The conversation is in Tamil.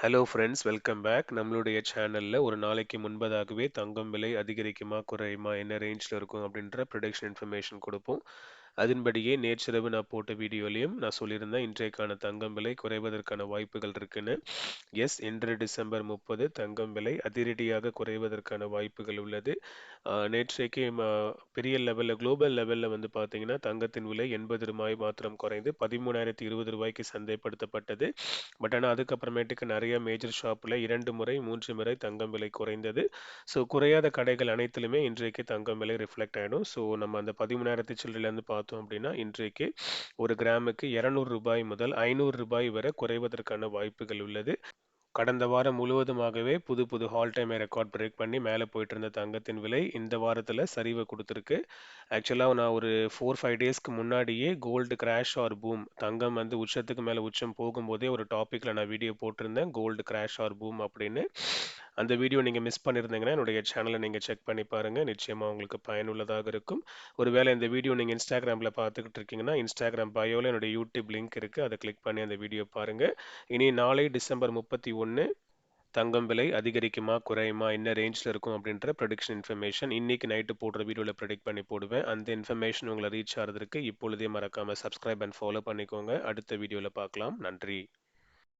Hello friends, welcome back. நம்மளுடைய சேனல்ல ஒரு நாளைக்கு முன்பதாகவே தங்கம் விலை அதிகரிக்குமா, குறையுமா, என்ன ரேஞ்ச்ல இருக்கும் அப்படின்ற ப்ரொடிக்ஷன் இன்ஃபர்மேஷன் கொடுப்போம். அதன்படியே நேற்றிரவு நான் போட்ட வீடியோலையும் நான் சொல்லியிருந்தேன் இன்றைக்கான தங்கம் விலை குறைவதற்கான வாய்ப்புகள் இருக்குன்னு. எஸ், இன்று டிசம்பர் 30 தங்கம் விலை அதிரடியாக குறைவதற்கான வாய்ப்புகள் உள்ளது. நேற்றைக்கு பெரிய லெவலில் குளோபல் லெவலில் வந்து பார்த்தீங்கன்னா தங்கத்தின் விலை 80 ரூபாய் மாத்திரம் குறைந்து 13,020 ரூபாய்க்கு சந்தைப்படுத்தப்பட்டது. பட் ஆனால் அதுக்கப்புறமேட்டுக்கு நிறைய மேஜர் ஷாப்பில் 2 முறை 3 முறை தங்கம் விலை குறைந்தது. ஸோ குறையாத கடைகள் அனைத்திலுமே இன்றைக்கு தங்கம் விலை ரிஃப்ளெக்ட் ஆகிடும். ஸோ நம்ம அந்த 13,000 சில்லறையிலேருந்து பார்த்தோம் அப்படின்னா இன்றைக்கு ஒரு கிராமுக்கு 200 ரூபாய் முதல் 500 ரூபாய் வரை குறைவதற்கான வாய்ப்புகள் உள்ளது. கடந்த வாரம் முழுவதுமாகவே புது புது ஆல் டைமை ரெக்கார்ட் பிரேக் பண்ணி மேலே போயிட்டு இருந்த தங்கத்தின் விலை இந்த வாரத்தில் சரிவை கொடுத்துருக்கு. ஆக்சுவலாக நான் ஒரு 4-5 டேஸ்க்கு முன்னாடியே கோல்டு கிராஷ் ஆர் பூம், தங்கம் வந்து உச்சத்துக்கு மேலே உச்சம் போகும்போதே ஒரு டாப்பிக்கில் நான் வீடியோ போட்டிருந்தேன், கோல்டு கிராஷ் ஆர் பூம் அப்படின்னு. அந்த வீடியோ நீங்கள் மிஸ் பண்ணியிருந்தீங்கன்னா என்னுடைய சேனலை நீங்கள் செக் பண்ணி பாருங்கள், நிச்சயமாக உங்களுக்கு பயனுள்ளதாக இருக்கும். ஒருவேளை இந்த வீடியோ நீங்கள் இன்ஸ்டாகிராமில் பார்த்துக்கிட்டு இருக்கீங்கன்னா இன்ஸ்டாகிராம் பயோவில் என்னுடைய யூடியூப் லிங்க் இருக்குது, அதை கிளிக் பண்ணி அந்த வீடியோ பாருங்கள். இனி நாளை டிசம்பர் 31 தங்கம் விலை அதிகரிக்குமா, குறையுமா, என்ன ரேஞ்சில் இருக்கும் அப்படின்ற ப்ரொடிக்ஷன் இன்ஃபர்மேஷன் இன்னைக்கு நைட்டு போடுற வீடியோவில் ப்ரெடிக்ட் பண்ணி போடுவேன். அந்த இன்ஃபர்மேஷன் உங்களை ரீச் ஆகிறதுக்கு இப்பொழுதே மறக்காமல் சப்ஸ்கிரைப் அண்ட் ஃபாலோ பண்ணிக்கோங்க. அடுத்த வீடியோவில் பார்க்கலாம். நன்றி.